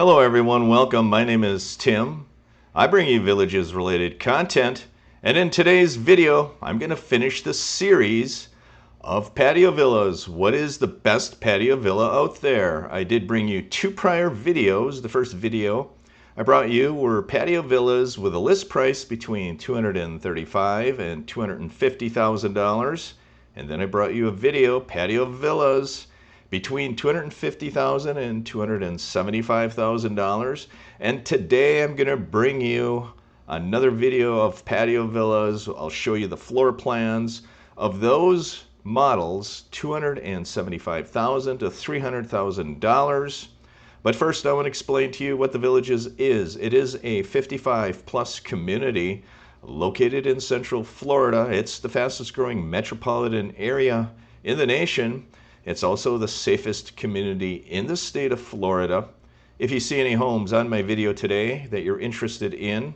Hello everyone, welcome. My name is Tim. I bring you villages related content, and in today's video I'm going to finish the series of patio villas. What is the best patio villa out there? I did bring you two prior videos. The first video I brought you were patio villas with a list price between $235,000 and $250,000, and then I brought you a video, patio villas between $250,000 and $275,000. And today I'm going to bring you another video of patio villas. I'll show you the floor plans of those models, $275,000 to $300,000. But first I want to explain to you what the Villages is. It is a 55 plus community located in Central Florida. It's the fastest growing metropolitan area in the nation. It's also the safest community in the state of Florida. If you see any homes on my video today that you're interested in,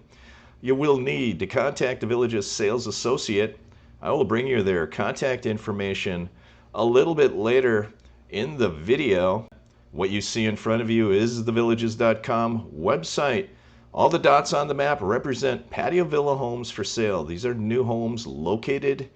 you will need to contact the Village's sales associate. I will bring you their contact information a little bit later in the video. What you see in front of you is the villages.com website. All the dots on the map represent patio villa homes for sale. These are new homes located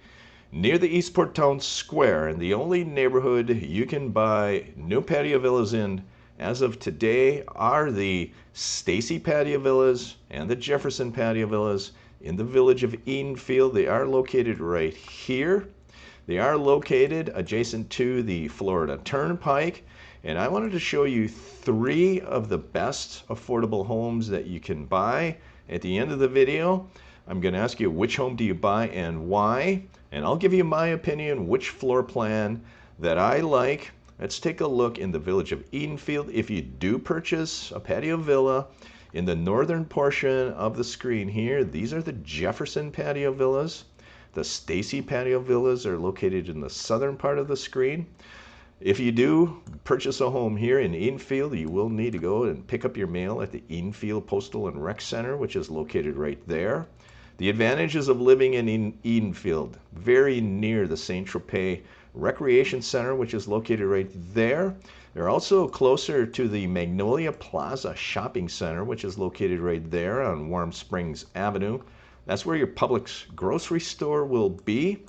near the Eastport Town Square, and the only neighborhood you can buy new patio villas in as of today are the Stacy Patio Villas and the Jefferson Patio Villas in the village of Edenfield. They are located right here. They are located adjacent to the Florida Turnpike, and I wanted to show you three of the best affordable homes that you can buy. At the end of the video, I'm going to ask you which home do you buy and why, and I'll give you my opinion which floor plan that I like. Let's take a look in the village of Edenfield. If you do purchase a patio villa in the northern portion of the screen here, these are the Jefferson Patio Villas. The Stacy Patio Villas are located in the southern part of the screen. If you do purchase a home here in Edenfield, you will need to go and pick up your mail at the Edenfield Postal and Rec Center, which is located right there. The advantages of living in Edenfield, very near the St. Tropez Recreation Center, which is located right there. They're also closer to the Magnolia Plaza Shopping Center, which is located right there on Warm Springs Avenue. That's where your Publix grocery store will be.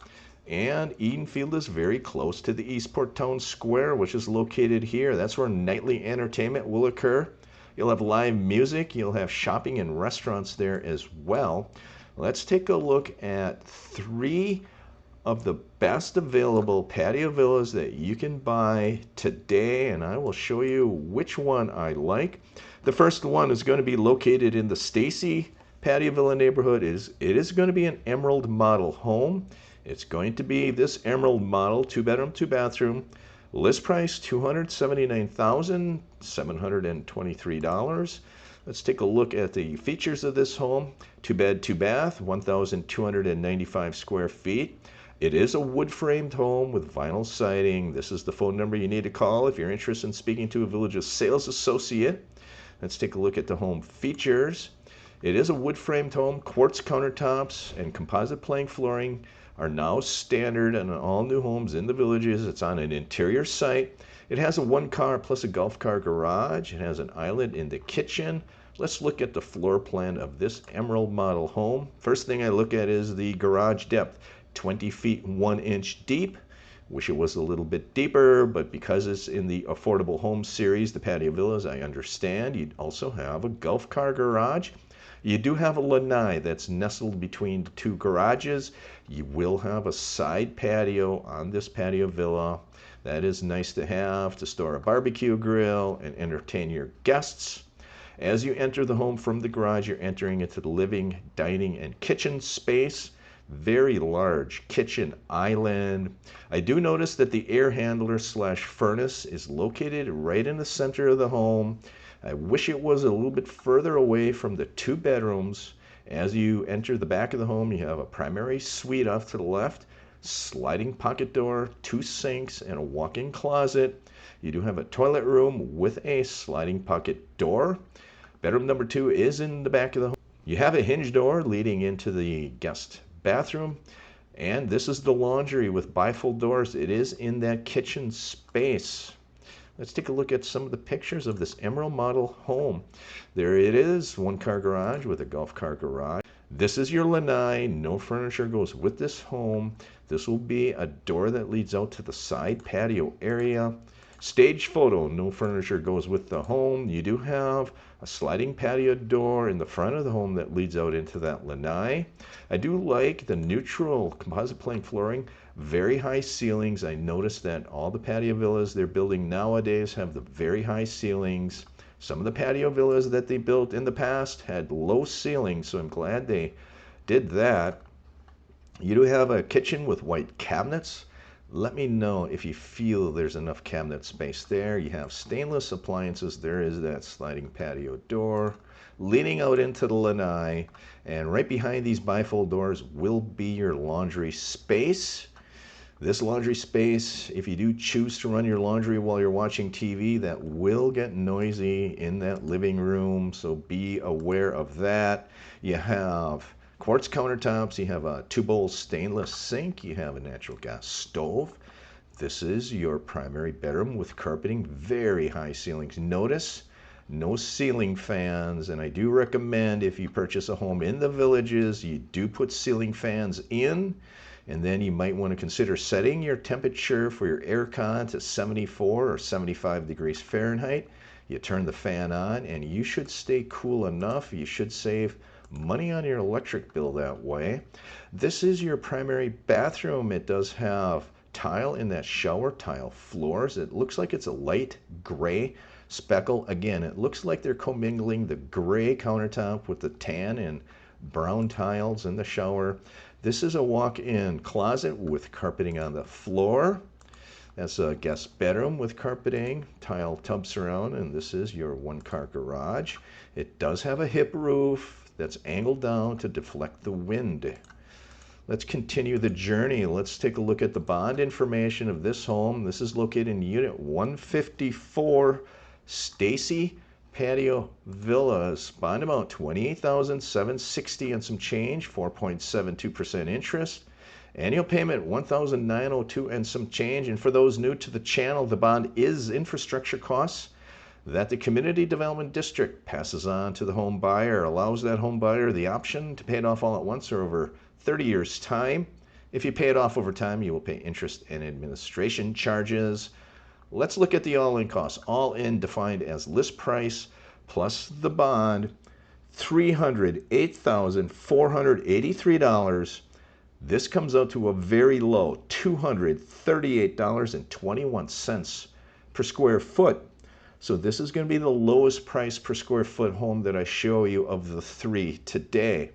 And Edenfield is very close to the Eastport Town Square, which is located here. That's where nightly entertainment will occur. You'll have live music. You'll have shopping and restaurants there as well. Let's take a look at three of the best available patio villas that you can buy today, and I will show you which one I like. The first one is going to be located in the Stacy Patio Villa neighborhood. It is going to be an Emerald model home. It's going to be this Emerald model, 2-bedroom, 2-bathroom. List price $279,723. Let's take a look at the features of this home. 2-bed, 2-bath, 1,295 square feet. It is a wood-framed home with vinyl siding. This is the phone number you need to call if you're interested in speaking to a Village's sales associate. Let's take a look at the home features. It is a wood-framed home. Quartz countertops and composite plank flooring are now standard in all new homes in the Villages. It's on an interior site. It has a 1-car plus a golf car garage. It has an island in the kitchen. Let's look at the floor plan of this Emerald model home. First thing I look at is the garage depth, 20 feet 1 inch deep. Wish it was a little bit deeper, but because it's in the affordable home series, the patio villas, I understand. You'd also have a golf car garage. You do have a lanai that's nestled between the two garages. You will have a side patio on this patio villa. That is nice to have to store a barbecue grill and entertain your guests. As you enter the home from the garage, you're entering into the living, dining, and kitchen space. Very large kitchen island. I do notice that the air handler slash furnace is located right in the center of the home. I wish it was a little bit further away from the 2 bedrooms. As you enter the back of the home, you have a primary suite off to the left, sliding pocket door, 2 sinks, and a walk-in closet. You do have a toilet room with a sliding pocket door. Bedroom number 2 is in the back of the home. You have a hinge door leading into the guest bathroom, and this is the laundry with bifold doors. It is in that kitchen space. Let's take a look at some of the pictures of this Emerald model home. There it is, one car garage with a golf car garage. This is your lanai. No furniture goes with this home. This will be a door that leads out to the side patio area. Stage photo, no furniture goes with the home. You do have a sliding patio door in the front of the home that leads out into that lanai. I do like the neutral composite plank flooring, very high ceilings. I noticed that all the patio villas they're building nowadays have the very high ceilings. Some of the patio villas that they built in the past had low ceilings, so I'm glad they did that. You do have a kitchen with white cabinets. Let me know if you feel there's enough cabinet space there. You have stainless appliances. There is that sliding patio door leading out into the lanai. And right behind these bifold doors will be your laundry space. This laundry space, if you do choose to run your laundry while you're watching TV, that will get noisy in that living room, so be aware of that. You have quartz countertops, you have a 2-bowl stainless sink, you have a natural gas stove. This is your primary bedroom with carpeting, very high ceilings. Notice no ceiling fans, and I do recommend if you purchase a home in the villages, you do put ceiling fans in. And then you might want to consider setting your temperature for your air con to 74 or 75 degrees Fahrenheit. You turn the fan on and you should stay cool enough. You should save money on your electric bill that way. This is your primary bathroom. It does have tile in that shower, tile floors. It looks like it's a light gray speckle. Again, it looks like they're commingling the gray countertop with the tan and brown tiles in the shower. This is a walk-in closet with carpeting on the floor. That's a guest bedroom with carpeting, tile tub surround, and this is your one-car garage. It does have a hip roof that's angled down to deflect the wind. Let's continue the journey. Let's take a look at the bond information of this home. This is located in Unit 154, Stacy Patio Villas. Bond amount $28,760 and some change, 4.72% interest. Annual payment $1,902 and some change. And for those new to the channel, the bond is infrastructure costs that the community development district passes on to the home buyer, allows that home buyer the option to pay it off all at once or over 30 years time. If you pay it off over time, you will pay interest and administration charges. Let's look at the all-in costs. All-in defined as list price plus the bond, $308,483. This comes out to a very low $238.21 per square foot. So this is going to be the lowest price per square foot home that I show you of the three today.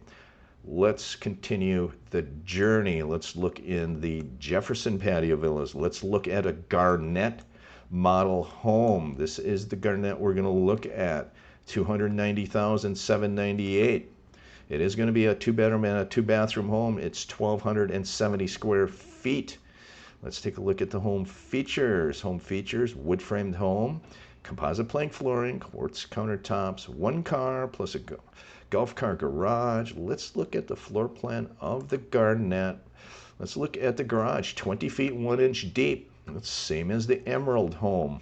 Let's continue the journey. Let's look in the Jefferson Patio Villas. Let's look at a Garnett model home. This is the Garnett we're going to look at. $290,798. It is going to be a 2-bedroom and a 2-bathroom home. It's 1,270 square feet. Let's take a look at the home features. Home features: wood framed home, composite plank flooring, quartz countertops, one car plus a golf car garage. Let's look at the floor plan of the Garnett. Let's look at the garage, 20 feet 1 inch deep. It's same as the Emerald home.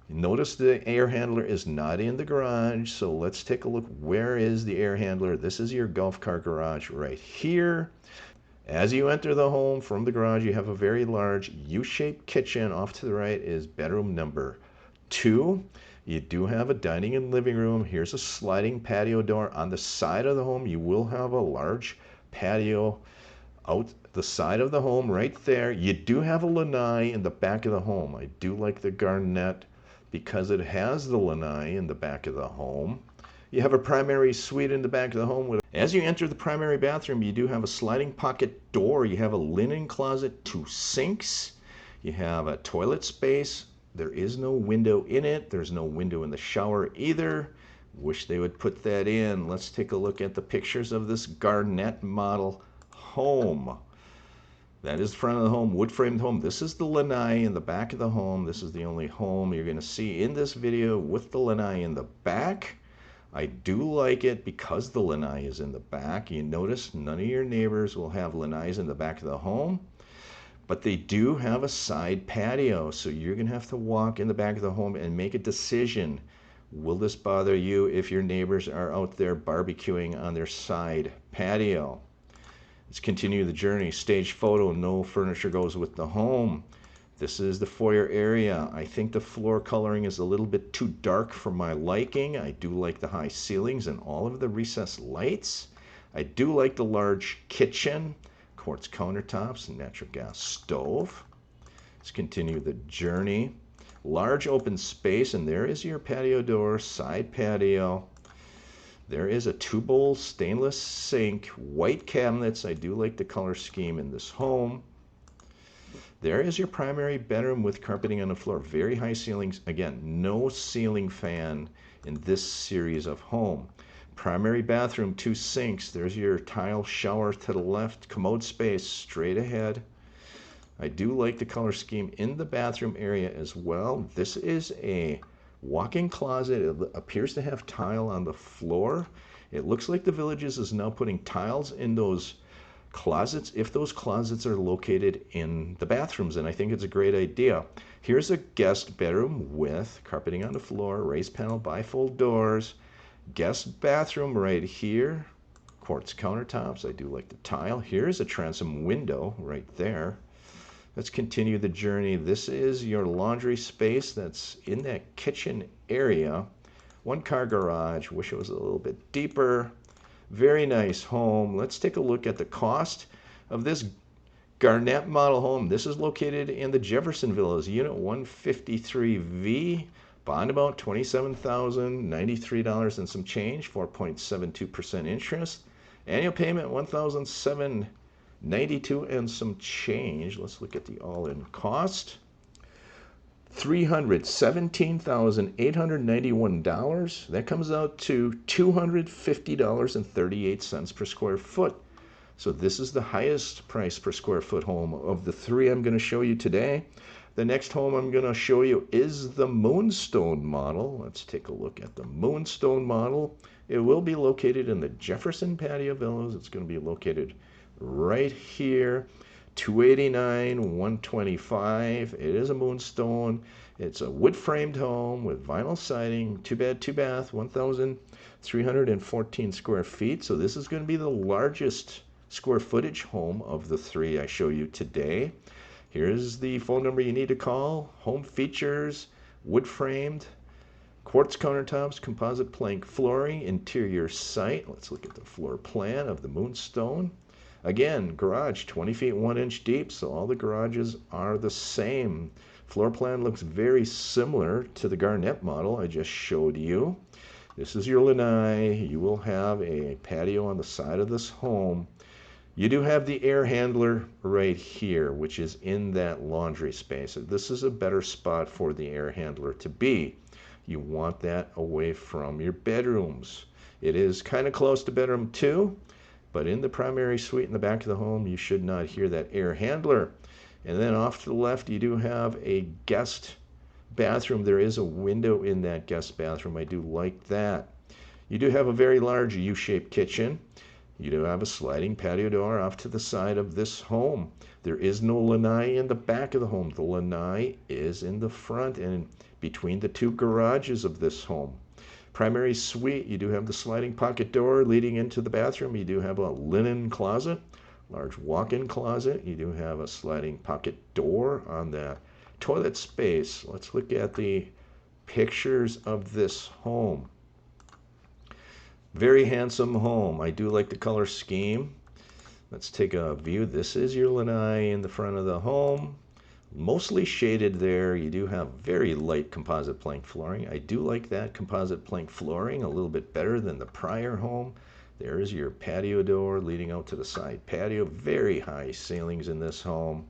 Notice the air handler is not in the garage, so let's take a look. Where is the air handler? This is your golf car garage right here. As you enter the home from the garage, you have a very large U-shaped kitchen. Off to the right is bedroom number 2. You do have a dining and living room. Here's a sliding patio door. On the side of the home, you will have a large patio out the side of the home right there. You do have a lanai in the back of the home. I do like the Garnett because it has the lanai in the back of the home. You have a primary suite in the back of the home. As you enter the primary bathroom, you do have a sliding pocket door. You have a linen closet, 2 sinks. You have a toilet space. There is no window in it. There's no window in the shower either. Wish they would put that in. Let's take a look at the pictures of this Garnett model home. That is the front of the home, wood framed home. This is the lanai in the back of the home. This is the only home you're going to see in this video with the lanai in the back. I do like it because the lanai is in the back. You notice none of your neighbors will have lanais in the back of the home. But they do have a side patio, so you're going to have to walk in the back of the home and make a decision. Will this bother you if your neighbors are out there barbecuing on their side patio? Let's continue the journey. Stage photo, no furniture goes with the home. This is the foyer area. I think the floor coloring is a little bit too dark for my liking. I do like the high ceilings and all of the recessed lights. I do like the large kitchen, quartz countertops, and natural gas stove. Let's continue the journey. Large open space, and there is your patio door, side patio. There is a 2-bowl stainless sink, white cabinets. I do like the color scheme in this home. There is your primary bedroom with carpeting on the floor. Very high ceilings. Again, no ceiling fan in this series of home. Primary bathroom, 2 sinks. There's your tile shower to the left. Commode space straight ahead. I do like the color scheme in the bathroom area as well. This is a walk-in closet. It appears to have tile on the floor. It looks like the Villages is now putting tiles in those closets if those closets are located in the bathrooms, and I think it's a great idea. Here's a guest bedroom with carpeting on the floor, raised panel bifold doors, guest bathroom right here, quartz countertops. I do like the tile. Here's a transom window right there. Let's continue the journey. This is your laundry space that's in that kitchen area. 1-car garage. Wish it was a little bit deeper. Very nice home. Let's take a look at the cost of this Garnett model home. This is located in the Jefferson Villas, Unit 153V. Bond amount $27,093 and some change, 4.72% interest. Annual payment $1,792 and some change. Let's look at the all-in cost. $317,891. That comes out to $250.38 per square foot. So this is the highest price per square foot home of the 3 I'm going to show you today. The next home I'm going to show you is the Moonstone model. Let's take a look at the Moonstone model. It will be located in the Jefferson Patio Villas. It's going to be located right here. 289, 125. It is a Moonstone. It's a wood framed home with vinyl siding, 2-bed, 2-bath, 1,314 square feet. So this is going to be the largest square footage home of the 3 I show you today. Here's the phone number you need to call. Home features, wood framed, quartz countertops, composite plank flooring, interior site. Let's look at the floor plan of the Moonstone. Again, garage 20 feet 1 inch deep, so all the garages are the same. Floor plan looks very similar to the Garnett model I just showed you. This is your lanai. You will have a patio on the side of this home. You do have the air handler right here, which is in that laundry space. This is a better spot for the air handler to be. You want that away from your bedrooms. It is kind of close to bedroom 2. But in the primary suite in the back of the home, you should not hear that air handler. And then off to the left, you do have a guest bathroom. There is a window in that guest bathroom. I do like that. You do have a very large U-shaped kitchen. You do have a sliding patio door off to the side of this home. There is no lanai in the back of the home. The lanai is in the front and between the 2 garages of this home. Primary suite, you do have the sliding pocket door leading into the bathroom. You do have a linen closet, large walk-in closet. You do have a sliding pocket door on the toilet space. Let's look at the pictures of this home. Very handsome home. I do like the color scheme. Let's take a view. This is your lanai in the front of the home. Mostly shaded there. You do have very light composite plank flooring. I do like that composite plank flooring a little bit better than the prior home. There is your patio door leading out to the side patio. Very high ceilings in this home.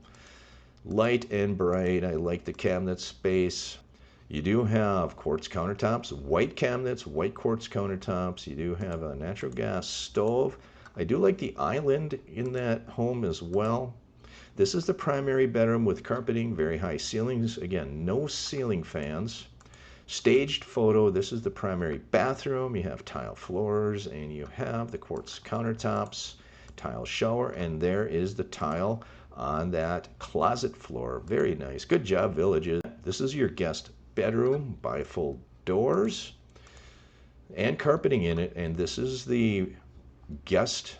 Light and bright. I like the cabinet space. You do have quartz countertops, white cabinets, white quartz countertops. You do have a natural gas stove. I do like the island in that home as well. This is the primary bedroom with carpeting, very high ceilings. Again, no ceiling fans. Staged photo. This is the primary bathroom. You have tile floors and you have the quartz countertops, tile shower, and there is the tile on that closet floor. Very nice. Good job, Villages. This is your guest bedroom, bifold doors and carpeting in it. And this is the guest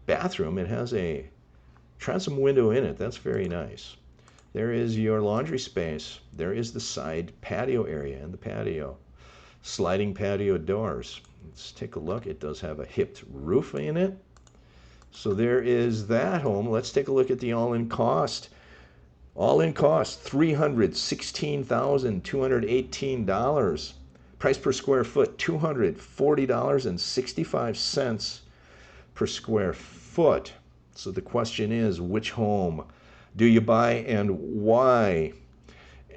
bathroom. It has a transom window in it. That's very nice. There is your laundry space. There is the side patio area and the patio. Sliding patio doors. Let's take a look. It does have a hipped roof in it. So there is that home. Let's take a look at the all-in cost. All-in cost, $316,218. Price per square foot, $240.65 per square foot. So the question is, which home do you buy and why?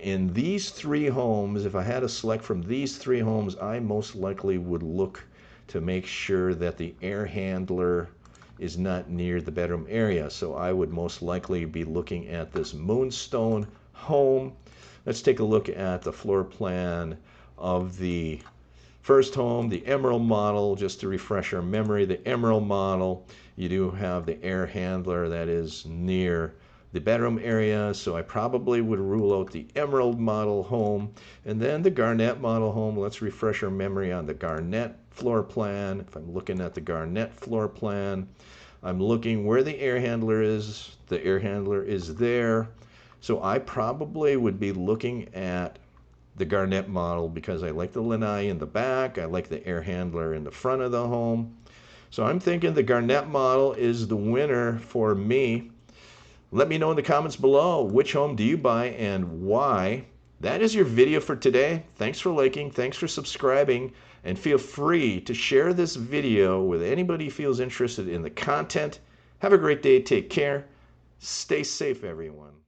In these three homes, if I had to select from these three homes, I most likely would look to make sure that the air handler is not near the bedroom area. So I would most likely be looking at this Moonstone home. Let's take a look at the floor plan of the first home, the Emerald model. Just to refresh our memory, the Emerald model, you do have the air handler that is near the bedroom area, so I probably would rule out the Emerald model home. And then the Garnett model home, let's refresh our memory on the Garnett floor plan. If I'm looking at the Garnett floor plan, I'm looking where the air handler is. The air handler is there. So I probably would be looking at the Garnett model because I like the lanai in the back. I like the air handler in the front of the home. So I'm thinking the Garnett model is the winner for me. Let me know in the comments below, which home do you buy and why? That is your video for today. Thanks for liking, thanks for subscribing, and feel free to share this video with anybody who feels interested in the content. Have a great day, take care, stay safe everyone.